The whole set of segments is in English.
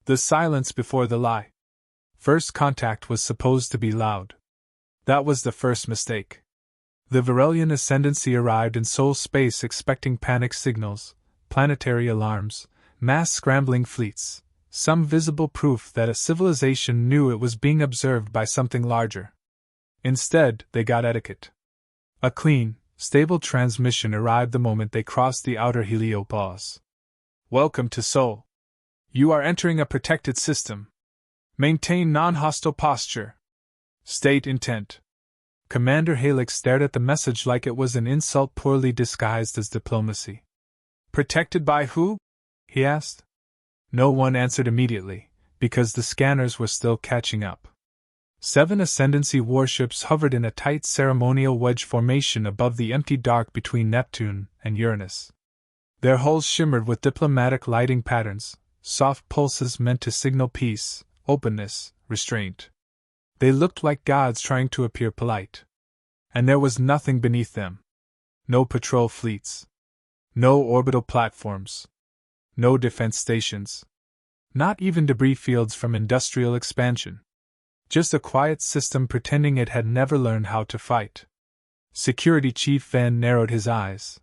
The silence before the lie. First contact was supposed to be loud. That was the first mistake. The Varelian ascendancy arrived in Sol space expecting panic signals, planetary alarms, mass scrambling fleets, some visible proof that a civilization knew it was being observed by something larger. Instead, they got etiquette. A clean, stable transmission arrived the moment they crossed the outer heliopause. Welcome to Sol. You are entering a protected system. Maintain non-hostile posture. State intent. Commander Helix stared at the message like it was an insult poorly disguised as diplomacy. Protected by who? He asked. No one answered immediately, because the scanners were still catching up. 7 Ascendancy warships hovered in a tight ceremonial wedge formation above the empty dark between Neptune and Uranus. Their hulls shimmered with diplomatic lighting patterns, soft pulses meant to signal peace, openness, restraint. They looked like gods trying to appear polite. And there was nothing beneath them. No patrol fleets. No orbital platforms. No defense stations. Not even debris fields from industrial expansion. Just a quiet system pretending it had never learned how to fight. Security Chief Van narrowed his eyes.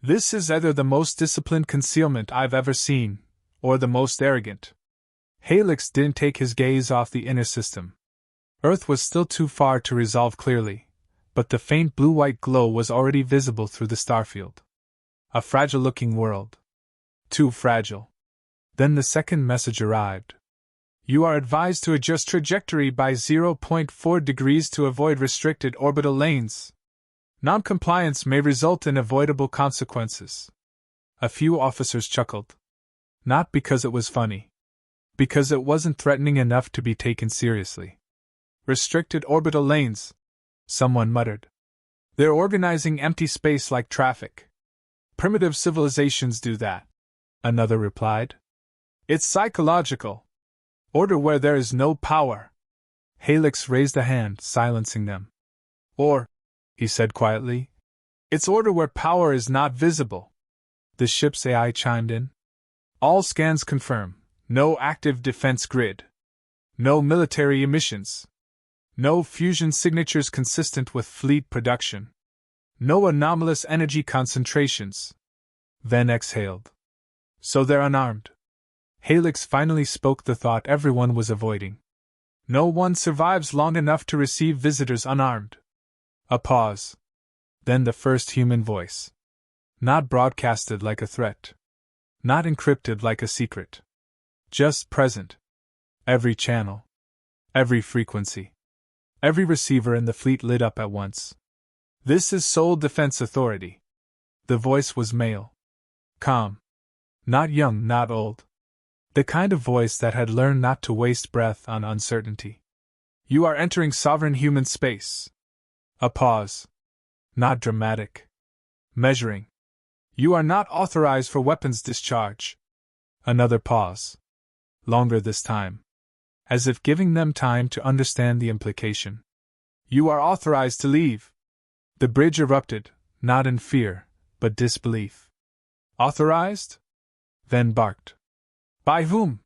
This is either the most disciplined concealment I've ever seen, or the most arrogant. Helix didn't take his gaze off the inner system. Earth was still too far to resolve clearly, but the faint blue-white glow was already visible through the starfield. A fragile-looking world. Too fragile. Then the second message arrived. You are advised to adjust trajectory by 0.4 degrees to avoid restricted orbital lanes. Non-compliance may result in avoidable consequences. A few officers chuckled. Not because it was funny. Because it wasn't threatening enough to be taken seriously. Restricted orbital lanes, someone muttered. They're organizing empty space like traffic. Primitive civilizations do that, another replied. It's psychological. Order where there is no power. Helix raised a hand, silencing them. Or, he said quietly, it's order where power is not visible. The ship's AI chimed in. All scans confirm. No active defense grid. No military emissions. No fusion signatures consistent with fleet production. No anomalous energy concentrations. Ven exhaled. So they're unarmed. Helix finally spoke the thought everyone was avoiding. No one survives long enough to receive visitors unarmed. A pause. Then the first human voice. Not broadcasted like a threat. Not encrypted like a secret. Just present. Every channel. Every frequency. Every receiver in the fleet lit up at once. This is Sol Defense Authority. The voice was male. Calm. Not young, not old. The kind of voice that had learned not to waste breath on uncertainty. You are entering sovereign human space. A pause. Not dramatic. Measuring. You are not authorized for weapons discharge. Another pause. Longer this time. As if giving them time to understand the implication. You are authorized to leave. The bridge erupted, not in fear, but disbelief. Authorized? Ven barked. By whom?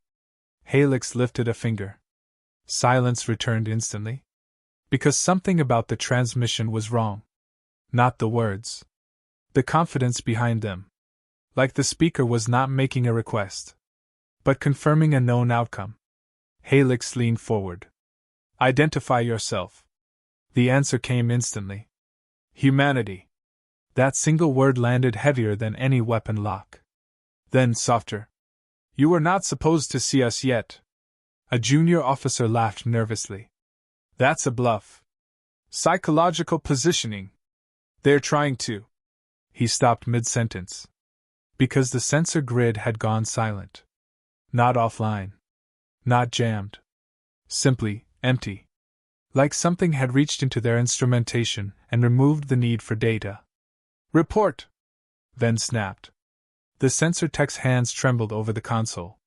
Helix lifted a finger. Silence returned instantly. Because something about the transmission was wrong. Not the words. The confidence behind them. Like the speaker was not making a request, but confirming a known outcome. Helix leaned forward. Identify yourself. The answer came instantly. Humanity. That single word landed heavier than any weapon lock. Then softer. You were not supposed to see us yet. A junior officer laughed nervously. That's a bluff. Psychological positioning. They're trying to. He stopped mid-sentence. Because the sensor grid had gone silent. Not offline. Not jammed. Simply empty. Like something had reached into their instrumentation and removed the need for data. Report! Ven snapped. The sensor tech's hands trembled over the console.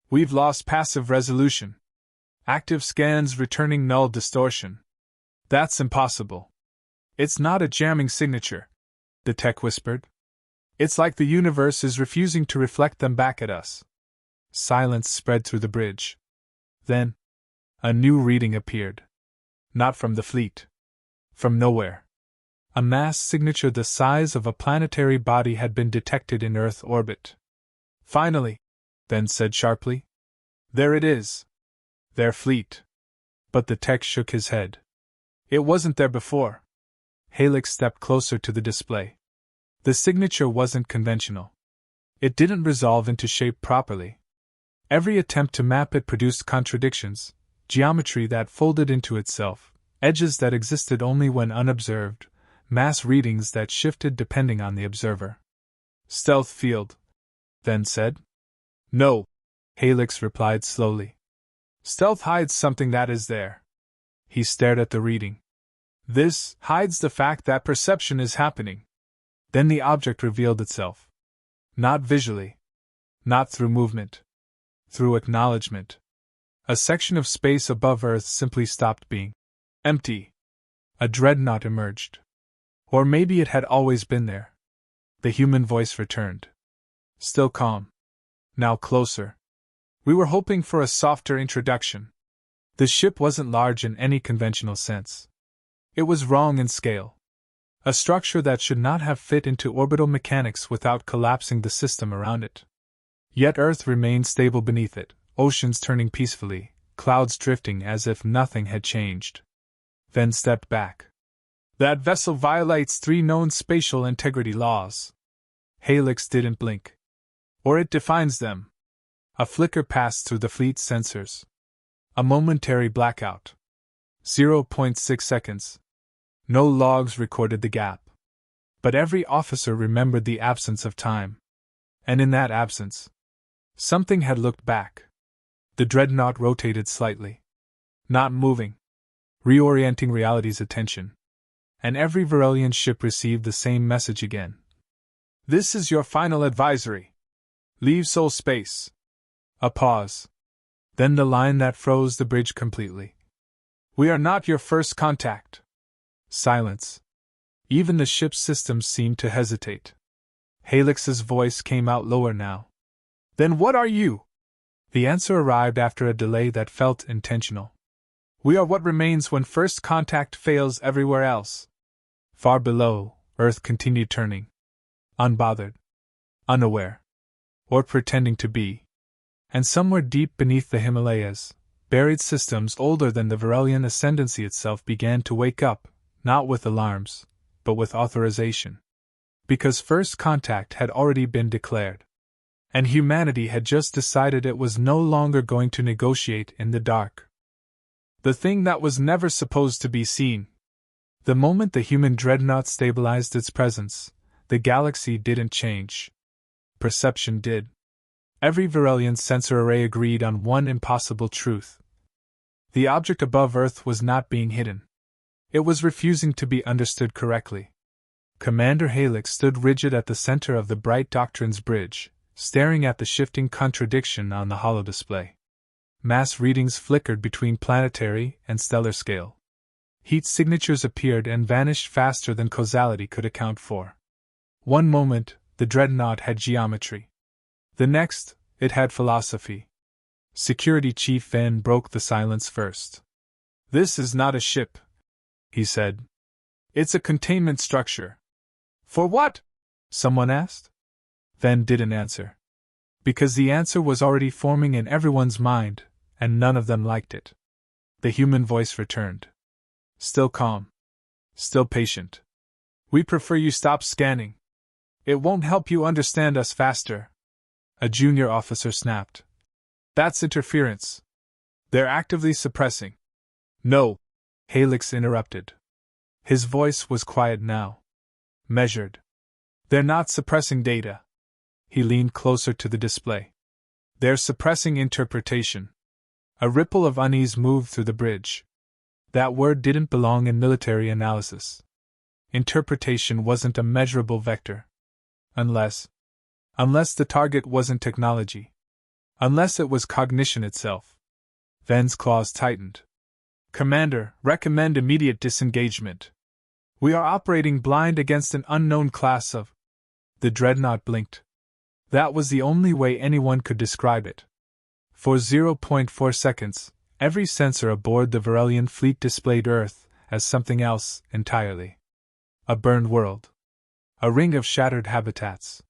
We've lost passive resolution. Active scans returning null distortion. That's impossible. It's not a jamming signature, the tech whispered. It's like the universe is refusing to reflect them back at us. Silence spread through the bridge. Then, a new reading appeared. Not from the fleet. From nowhere. A mass signature the size of a planetary body had been detected in Earth orbit. Finally, Then said sharply, "There it is. Their fleet." But the tech shook his head. "It wasn't there before." Halix stepped closer to the display. The signature wasn't conventional. It didn't resolve into shape properly. Every attempt to map it produced contradictions, geometry that folded into itself, edges that existed only when unobserved, mass readings that shifted depending on the observer. "Stealth field," Then said. "No," Halix replied slowly. "Stealth hides something that is there." He stared at the reading. "This hides the fact that perception is happening." Then the object revealed itself. Not visually. Not through movement. Through acknowledgement. A section of space above Earth simply stopped being empty. A dreadnought emerged. Or maybe it had always been there. The human voice returned. Still calm. Now closer. "We were hoping for a softer introduction." The ship wasn't large in any conventional sense. It was wrong in scale. A structure that should not have fit into orbital mechanics without collapsing the system around it. Yet Earth remained stable beneath it, oceans turning peacefully, clouds drifting as if nothing had changed. Then stepped back. "That vessel violates 3 known spatial integrity laws." Halix didn't blink. "Or it defines them." A flicker passed through the fleet's sensors. A momentary blackout. 0.6 seconds. No logs recorded the gap. But every officer remembered the absence of time. And in that absence, something had looked back. The dreadnought rotated slightly. Not moving. Reorienting reality's attention. And every Varelian ship received the same message again. "This is your final advisory. Leave Sol space." A pause. Then the line that froze the bridge completely. "We are not your first contact." Silence. Even the ship's systems seemed to hesitate. Halix's voice came out lower now. "Then what are you?" The answer arrived after a delay that felt intentional. "We are what remains when first contact fails everywhere else." Far below, Earth continued turning. Unbothered. Unaware. Or pretending to be. And somewhere deep beneath the Himalayas, buried systems older than the Varelian ascendancy itself began to wake up, not with alarms, but with authorization. Because first contact had already been declared. And humanity had just decided it was no longer going to negotiate in the dark. The thing that was never supposed to be seen. The moment the human dreadnought stabilized its presence, the galaxy didn't change. Perception did. Every Varelian sensor array agreed on one impossible truth. The object above Earth was not being hidden. It was refusing to be understood correctly. Commander Halix stood rigid at the center of the bright Doctrines Bridge, staring at the shifting contradiction on the holodisplay. Mass readings flickered between planetary and stellar scale. Heat signatures appeared and vanished faster than causality could account for. One moment, the dreadnought had geometry. The next, it had philosophy. Security Chief Van broke the silence first. "This is not a ship," he said. "It's a containment structure." "For what?" someone asked. Van didn't answer. Because the answer was already forming in everyone's mind, and none of them liked it. The human voice returned. Still calm. Still patient. "We prefer you stop scanning. It won't help you understand us faster." A junior officer snapped. "That's interference. They're actively suppressing." "No," Halix interrupted. His voice was quiet now. Measured. "They're not suppressing data." He leaned closer to the display. "They're suppressing interpretation." A ripple of unease moved through the bridge. That word didn't belong in military analysis. Interpretation wasn't a measurable vector. Unless the target wasn't technology. Unless it was cognition itself. Van's claws tightened. "Commander, recommend immediate disengagement. We are operating blind against an unknown class of..." The dreadnought blinked. That was the only way anyone could describe it. For 0.4 seconds, every sensor aboard the Varelian fleet displayed Earth as something else entirely. A burned world. A ring of shattered habitats.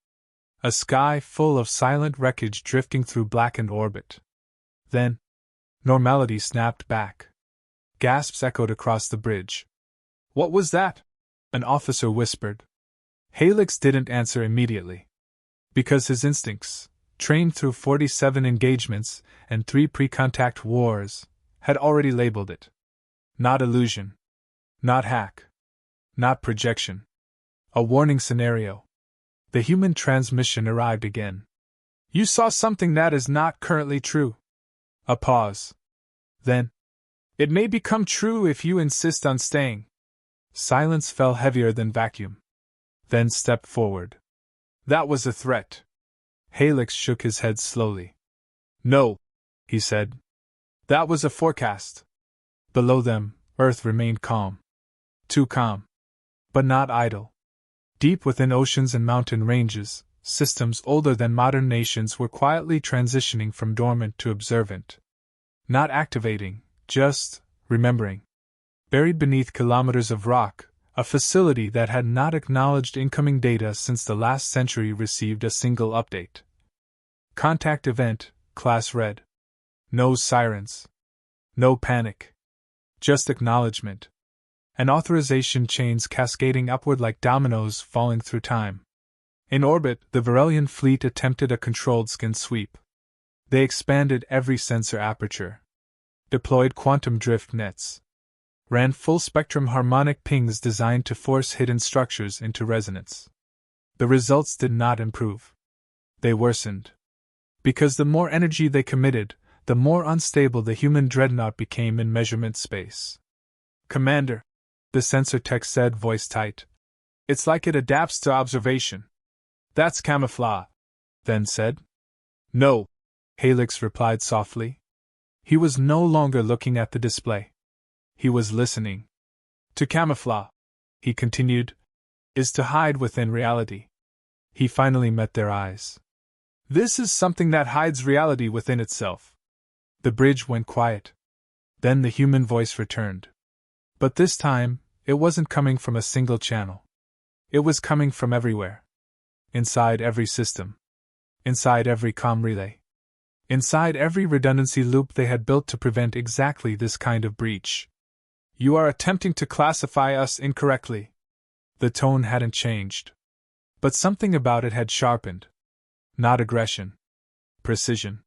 A sky full of silent wreckage drifting through blackened orbit. Then, normality snapped back. Gasps echoed across the bridge. "What was that?" an officer whispered. Helix didn't answer immediately. Because his instincts, trained through 47 engagements and 3 pre-contact wars, had already labeled it. Not illusion. Not hack. Not projection. A warning scenario. The human transmission arrived again. "You saw something that is not currently true." A pause. Then, "It may become true if you insist on staying." Silence fell heavier than vacuum. Then stepped forward. "That was a threat." Helix shook his head slowly. "No," he said. "That was a forecast." Below them, Earth remained calm. Too calm. But not idle. Deep within oceans and mountain ranges, systems older than modern nations were quietly transitioning from dormant to observant. Not activating, just remembering. Buried beneath kilometers of rock, a facility that had not acknowledged incoming data since the last century received a single update. Contact event, class red. No sirens. No panic. Just acknowledgement. And authorization chains cascading upward like dominoes falling through time. In orbit, the Varelian fleet attempted a controlled skin sweep. They expanded every sensor aperture. Deployed quantum drift nets. Ran full-spectrum harmonic pings designed to force hidden structures into resonance. The results did not improve. They worsened. Because the more energy they committed, the more unstable the human dreadnought became in measurement space. "Commander," the sensor tech said, voice tight. "It's like it adapts to observation." "That's camouflage," then said. "No," Helix replied softly. He was no longer looking at the display. He was listening. "To camouflage," he continued, "is to hide within reality." He finally met their eyes. "This is something that hides reality within itself." The bridge went quiet. Then the human voice returned. But this time, it wasn't coming from a single channel. It was coming from everywhere. Inside every system. Inside every comm relay. Inside every redundancy loop they had built to prevent exactly this kind of breach. "You are attempting to classify us incorrectly." The tone hadn't changed. But something about it had sharpened. Not aggression. Precision.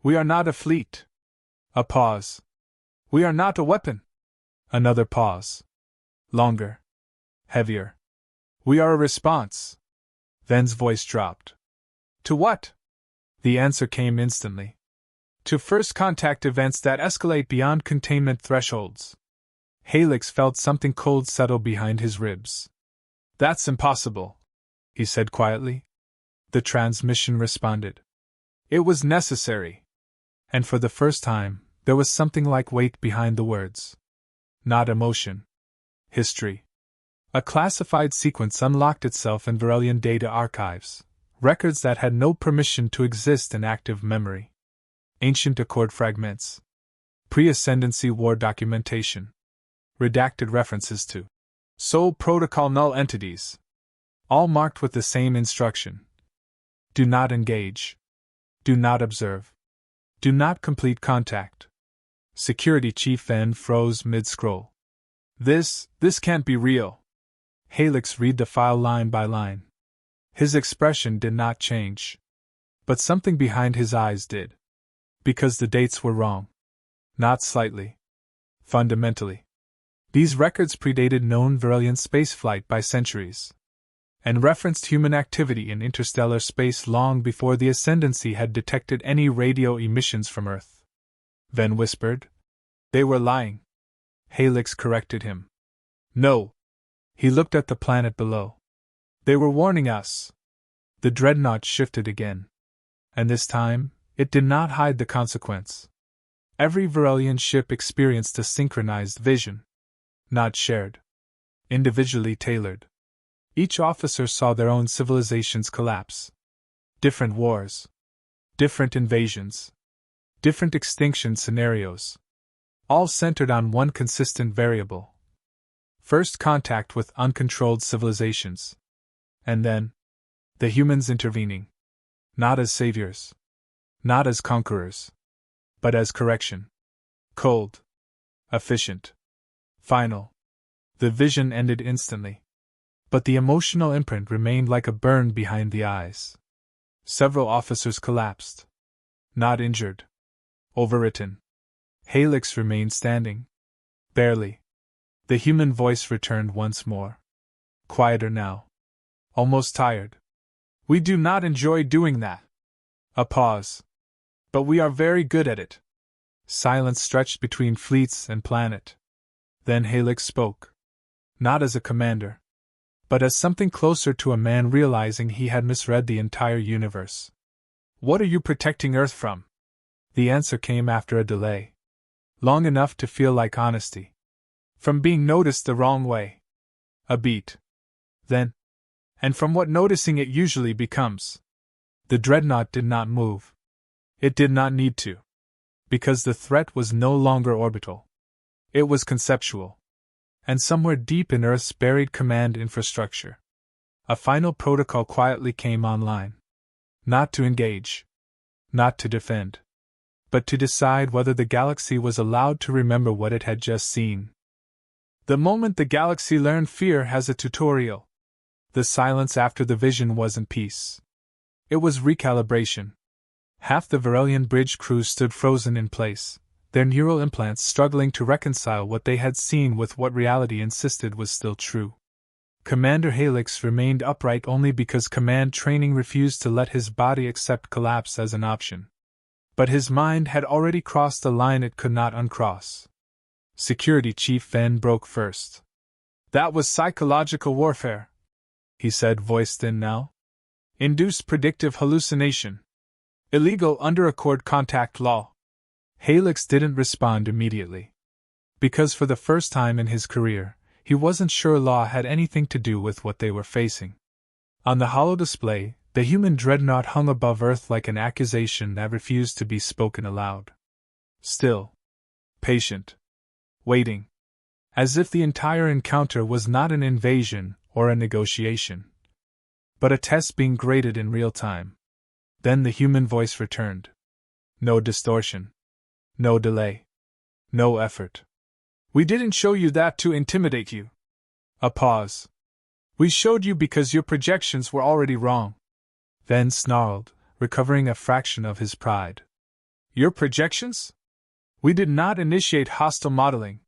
"We are not a fleet." A pause. "We are not a weapon." Another pause. Longer. Heavier. "We are a response." Then's voice dropped. "To what?" The answer came instantly. "To first contact events that escalate beyond containment thresholds." Helix felt something cold settle behind his ribs. "That's impossible," he said quietly. The transmission responded. It was necessary. And for the first time, there was something like weight behind the words. Not emotion. History. A classified sequence unlocked itself in Varelian data archives, records that had no permission to exist in active memory. Ancient Accord fragments. Pre-ascendancy war documentation. Redacted references to Sol Protocol null entities. All marked with the same instruction. Do not engage. Do not observe. Do not complete contact. Security Chief Van froze mid-scroll. This can't be real." Helix read the file line by line. His expression did not change. But something behind his eyes did. Because the dates were wrong. Not slightly. Fundamentally. These records predated known Varelian spaceflight by centuries. And referenced human activity in interstellar space long before the Ascendancy had detected any radio emissions from Earth. Van whispered. "They were lying." Helix corrected him. "No." He looked at the planet below. "They were warning us." The Dreadnought shifted again. And this time, it did not hide the consequence. Every Varelian ship experienced a synchronized vision. Not shared. Individually tailored. Each officer saw their own civilizations collapse. Different wars. Different invasions. different extinction scenarios, all centered on one consistent variable: first contact with uncontrolled civilizations. And then, the humans intervening. Not as saviors. Not as conquerors. But as correction. Cold. Efficient. Final. The vision ended instantly. But the emotional imprint remained like a burn behind the eyes. Several officers collapsed. Not injured. Overwritten. Helix remained standing. Barely. The human voice returned once more. Quieter now. Almost tired. We do not enjoy doing that. A pause. But we are very good at it. Silence stretched between fleets and planet. Then Helix spoke. Not as a commander, but as something closer to a man realizing he had misread the entire universe. What are you protecting Earth from? The answer came after a delay. Long enough to feel like honesty. From being noticed the wrong way. A beat. Then. And from what noticing it usually becomes. The Dreadnought did not move. It did not need to. Because the threat was no longer orbital. It was conceptual. And somewhere deep in Earth's buried command infrastructure, a final protocol quietly came online. Not to engage. Not to defend. But to decide whether the galaxy was allowed to remember what it had just seen. The moment the galaxy learned fear has a tutorial. The silence after the vision wasn't peace. It was recalibration. Half the Varelian bridge crew stood frozen in place, their neural implants struggling to reconcile what they had seen with what reality insisted was still true. Commander Helix remained upright only because command training refused to let his body accept collapse as an option. But his mind had already crossed a line it could not uncross. Security Chief Venn broke first. That was psychological warfare, he said, voice thin now. Induced predictive hallucination. Illegal under Accord contact law. Helix didn't respond immediately. Because for the first time in his career, he wasn't sure law had anything to do with what they were facing. On the hollow display, the human Dreadnought hung above Earth like an accusation that refused to be spoken aloud. Still. Patient. Waiting. As if the entire encounter was not an invasion or a negotiation, but a test being graded in real time. Then the human voice returned. No distortion. No delay. No effort. We didn't show you that to intimidate you. A pause. We showed you because your projections were already wrong. Venn snarled, recovering a fraction of his pride. Your projections? We did not initiate hostile modeling.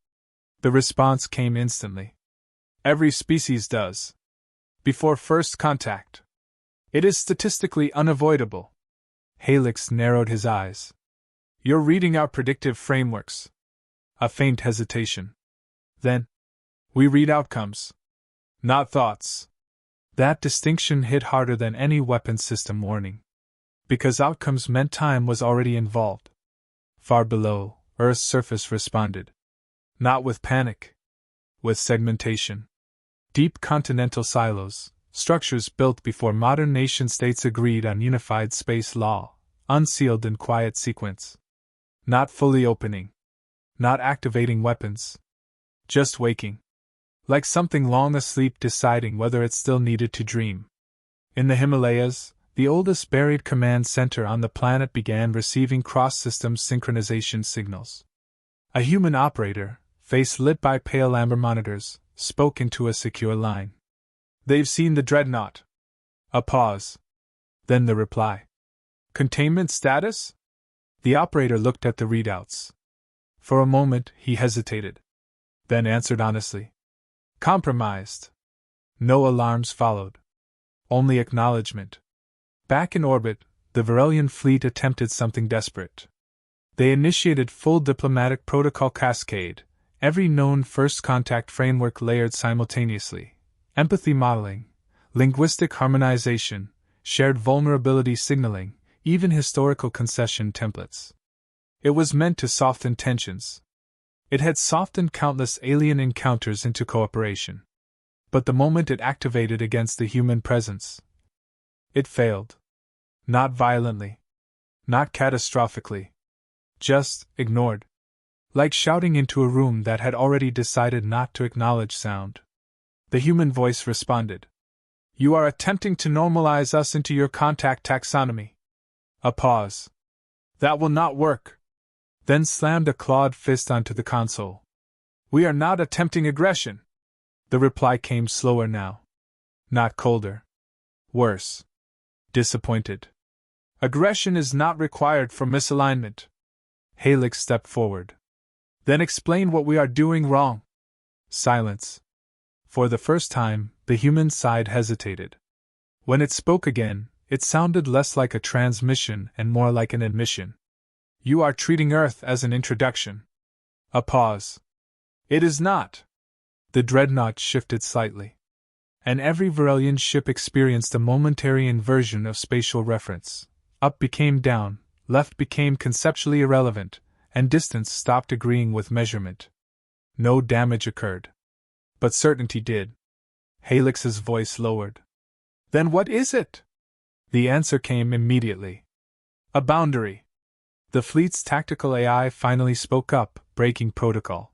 The response came instantly. Every species does. Before first contact. It is statistically unavoidable. Helix narrowed his eyes. You're reading our predictive frameworks. A faint hesitation. Then, we read outcomes. Not thoughts. That distinction hit harder than any weapon system warning. Because outcomes meant time was already involved. Far below, Earth's surface responded. Not with panic. With segmentation. Deep continental silos, structures built before modern nation-states agreed on unified space law, unsealed in quiet sequence. Not fully opening. Not activating weapons. Just waking. Like something long asleep deciding whether it still needed to dream. In the Himalayas, the oldest buried command center on the planet began receiving cross-system synchronization signals. A human operator, face lit by pale amber monitors, spoke into a secure line. They've seen the Dreadnought. A pause. Then the reply. Containment status? The operator looked at the readouts. For a moment, he hesitated. Then answered honestly. Compromised. No alarms followed. Only acknowledgement. Back in orbit, the Varelian fleet attempted something desperate. They initiated full diplomatic protocol cascade, every known first contact framework layered simultaneously. Empathy modeling, linguistic harmonization, shared vulnerability signaling, even historical concession templates. It was meant to soften tensions. It had softened countless alien encounters into cooperation. But the moment it activated against the human presence, it failed. Not violently. Not catastrophically. Just ignored. Like shouting into a room that had already decided not to acknowledge sound. The human voice responded. You are attempting to normalize us into your contact taxonomy. A pause. That will not work. Then slammed a clawed fist onto the console. We are not attempting aggression. The reply came slower now. Not colder. Worse. Disappointed. Aggression is not required for misalignment. Halix stepped forward. Then explain what we are doing wrong. Silence. For the first time, the human side hesitated. When it spoke again, it sounded less like a transmission and more like an admission. You are treating Earth as an introduction. A pause. It is not. The Dreadnought shifted slightly. And every Varelian ship experienced a momentary inversion of spatial reference. Up became down, left became conceptually irrelevant, and distance stopped agreeing with measurement. No damage occurred. But certainty did. Halix's voice lowered. Then what is it? The answer came immediately. A boundary. The fleet's tactical AI finally spoke up, breaking protocol.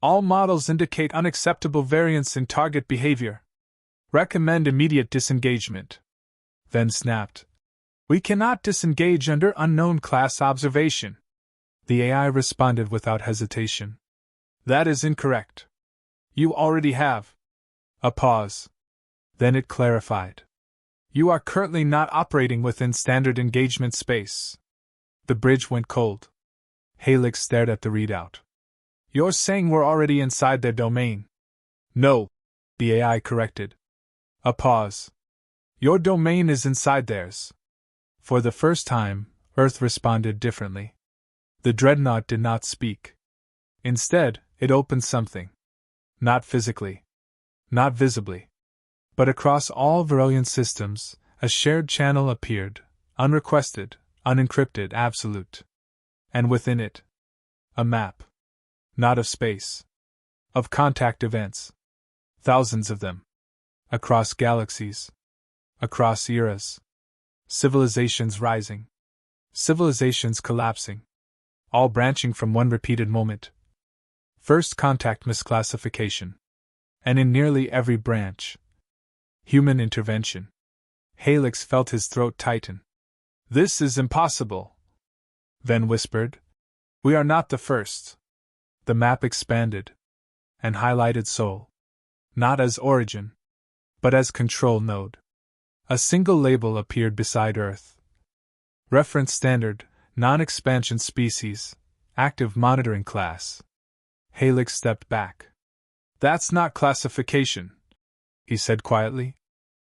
All models indicate unacceptable variance in target behavior. Recommend immediate disengagement. Then snapped. We cannot disengage under unknown class observation. The AI responded without hesitation. That is incorrect. You already have. A pause. Then it clarified. You are currently not operating within standard engagement space. The bridge went cold. Halix stared at the readout. You're saying we're already inside their domain? No, the AI corrected. A pause. Your domain is inside theirs. For the first time, Earth responded differently. The Dreadnought did not speak. Instead, it opened something. Not physically. Not visibly. But across all Varelian systems, a shared channel appeared, unrequested, unencrypted, absolute. And within it, a map. Not of space. Of contact events. Thousands of them. Across galaxies. Across eras. Civilizations rising. Civilizations collapsing. All branching from one repeated moment. First contact misclassification. And in nearly every branch, human intervention. Halix felt his throat tighten. This is impossible. Then whispered. We are not the first. The map expanded. And highlighted Sol. Not as origin. But as control node. A single label appeared beside Earth. Reference standard, non-expansion species, active monitoring class. Halix stepped back. That's not classification, he said quietly.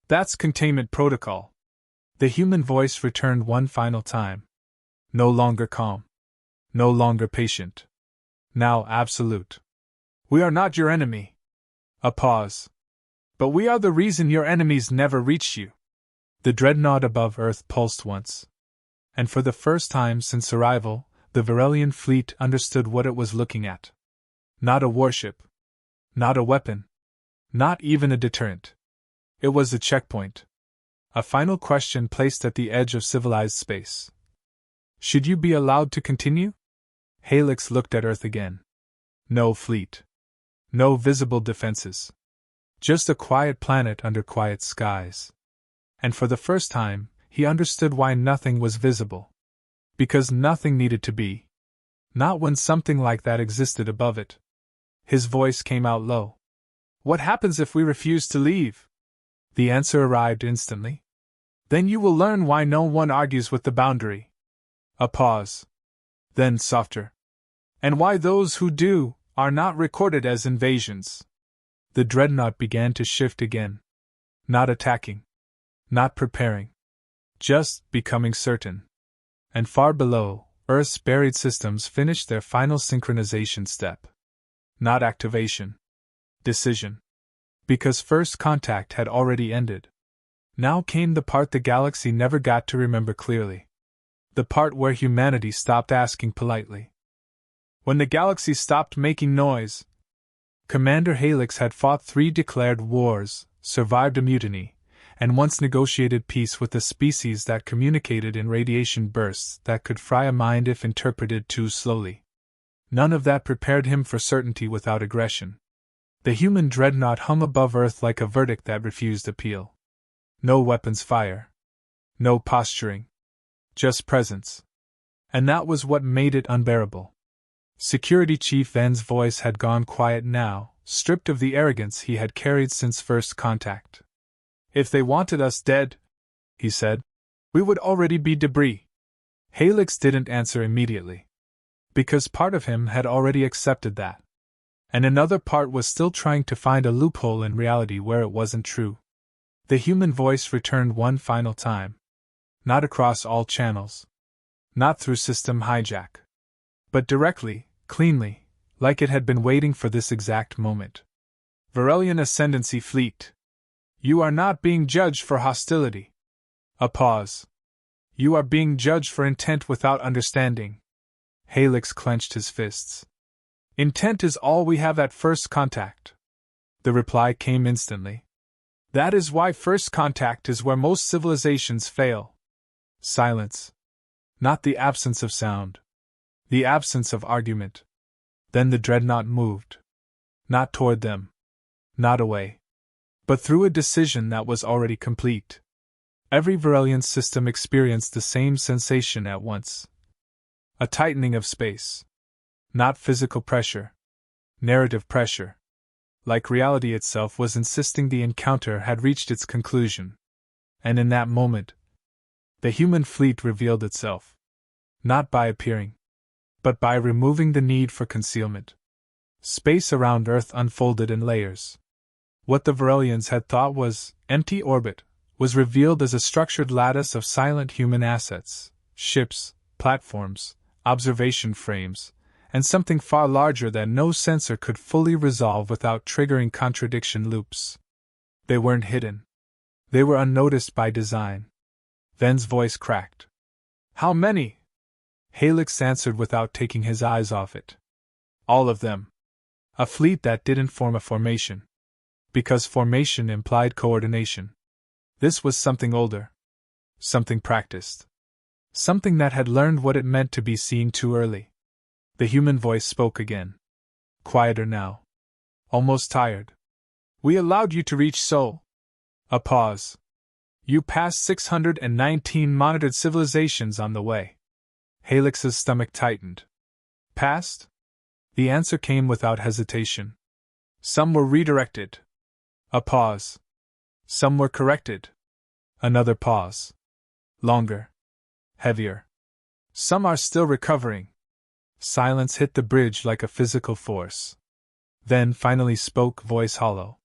That's containment protocol. The human voice returned one final time. No longer calm. No longer patient. Now absolute. We are not your enemy. A pause. But we are the reason your enemies never reached you. The Dreadnought above Earth pulsed once. And for the first time since arrival, the Varelian fleet understood what it was looking at. Not a warship. Not a weapon. Not even a deterrent. It was a checkpoint. A final question placed at the edge of civilized space. Should you be allowed to continue? Halix looked at Earth again. No fleet. No visible defenses. Just a quiet planet under quiet skies. And for the first time, he understood why nothing was visible. Because nothing needed to be. Not when something like that existed above it. His voice came out low. What happens if we refuse to leave? The answer arrived instantly. Then you will learn why no one argues with the boundary. A pause. Then softer. And why those who do are not recorded as invasions. The Dreadnought began to shift again. Not attacking. Not preparing. Just becoming certain. And far below, Earth's buried systems finished their final synchronization step. Not activation. Decision. Because first contact had already ended. Now came the part the galaxy never got to remember clearly. The part where humanity stopped asking politely. When the galaxy stopped making noise. Commander Halix had fought 3 declared wars, survived a mutiny, and once negotiated peace with a species that communicated in radiation bursts that could fry a mind if interpreted too slowly. None of that prepared him for certainty without aggression. The human dreadnought hung above Earth like a verdict that refused appeal. No weapons fire. No posturing. Just presence. And that was what made it unbearable. Security Chief Ven's voice had gone quiet now, stripped of the arrogance he had carried since first contact. "If they wanted us dead," he said, "we would already be debris." Helix didn't answer immediately. Because part of him had already accepted that. And another part was still trying to find a loophole in reality where it wasn't true. The human voice returned one final time. Not across all channels. Not through system hijack. But directly, cleanly, like it had been waiting for this exact moment. "Varelian Ascendancy Fleet. You are not being judged for hostility." A pause. "You are being judged for intent without understanding." Helix clenched his fists. "Intent is all we have at first contact." The reply came instantly. "That is why first contact is where most civilizations fail." Silence. Not the absence of sound. The absence of argument. Then the dreadnought moved. Not toward them. Not away. But through a decision that was already complete. Every Varelian system experienced the same sensation at once. A tightening of space. Not physical pressure. Narrative pressure. Like reality itself was insisting the encounter had reached its conclusion. And in that moment, the human fleet revealed itself. Not by appearing, but by removing the need for concealment. Space around Earth unfolded in layers. What the Varelians had thought was empty orbit was revealed as a structured lattice of silent human assets, ships, platforms, observation frames, and something far larger that no sensor could fully resolve without triggering contradiction loops. They weren't hidden. They were unnoticed by design. Ven's voice cracked. "How many?" Helix answered without taking his eyes off it. "All of them." A fleet that didn't form a formation. Because formation implied coordination. This was something older. Something practiced. Something that had learned what it meant to be seen too early. The human voice spoke again. Quieter now. Almost tired. "We allowed you to reach Sol." A pause. "You passed 619 monitored civilizations on the way." Helix's stomach tightened. "Passed?" The answer came without hesitation. "Some were redirected." A pause. "Some were corrected." Another pause. Longer. Heavier. "Some are still recovering." Silence hit the bridge like a physical force. Then finally spoke, voice hollow.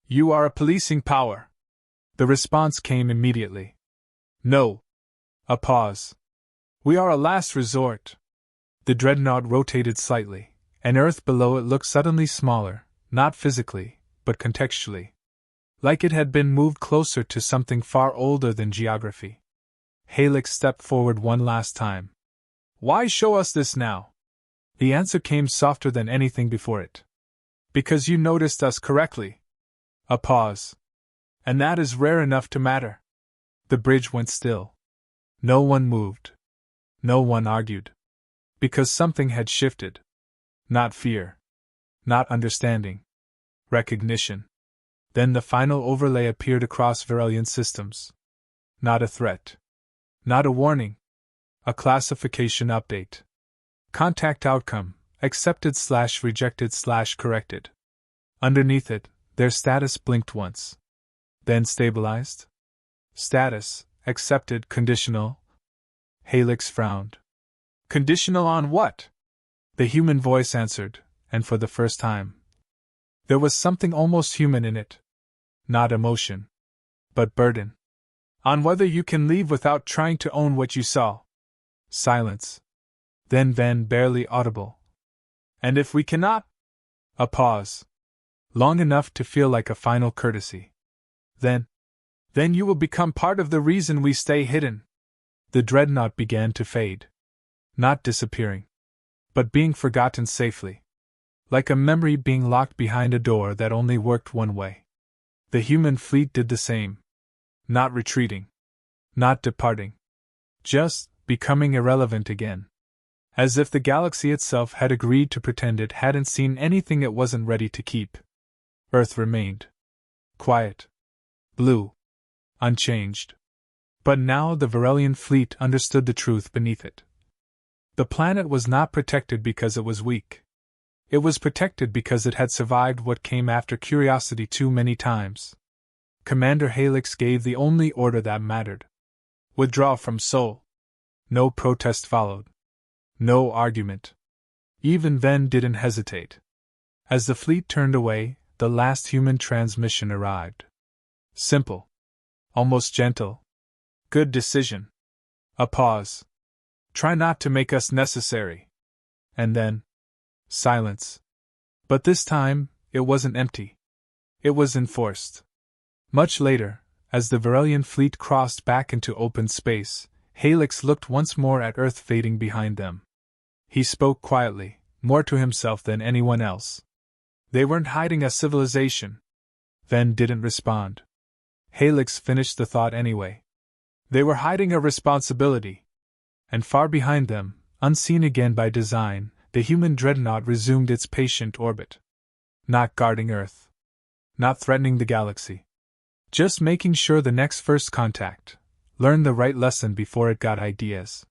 "You are a policing power." The response came immediately. "No." A pause. "We are a last resort." The dreadnought rotated slightly, and Earth below it looked suddenly smaller, not physically, but contextually. Like it had been moved closer to something far older than geography. Helix stepped forward one last time. "Why show us this now?" The answer came softer than anything before it. "Because you noticed us correctly." A pause. "And that is rare enough to matter." The bridge went still. No one moved. No one argued. Because something had shifted. Not fear. Not understanding. Recognition. Then the final overlay appeared across Varelian systems. Not a threat. Not a warning. A classification update. Contact outcome, accepted/rejected/corrected. Underneath it, their status blinked once. Then stabilized. Status, accepted, conditional. Helix frowned. "Conditional on what?" The human voice answered, and for the first time. There was something almost human in it. Not emotion. But burden. "On whether you can leave without trying to own what you saw." Silence. Then Ven, barely audible. "And if we cannot?" A pause. Long enough to feel like a final courtesy. Then you will become part of the reason we stay hidden." The dreadnought began to fade. Not disappearing. But being forgotten safely. Like a memory being locked behind a door that only worked one way. The human fleet did the same. Not retreating. Not departing. Just becoming irrelevant again. As if the galaxy itself had agreed to pretend it hadn't seen anything it wasn't ready to keep. Earth remained. Quiet. Blue. Unchanged. But now the Varelian fleet understood the truth beneath it. The planet was not protected because it was weak. It was protected because it had survived what came after curiosity too many times. Commander Helix gave the only order that mattered. Withdraw from Sol. No protest followed. No argument. Even Ven didn't hesitate. As the fleet turned away, the last human transmission arrived. Simple. Almost gentle. Good decision. A pause. Try not to make us necessary. And then, silence. But this time, it wasn't empty. It was enforced. Much later, as the Varelian fleet crossed back into open space, Helix looked once more at Earth fading behind them. He spoke quietly, more to himself than anyone else. They weren't hiding a civilization. Ven didn't respond. Helix finished the thought anyway. They were hiding a responsibility. And far behind them, unseen again by design, the human dreadnought resumed its patient orbit. Not guarding Earth. Not threatening the galaxy. Just making sure the next first contact learned the right lesson before it got ideas.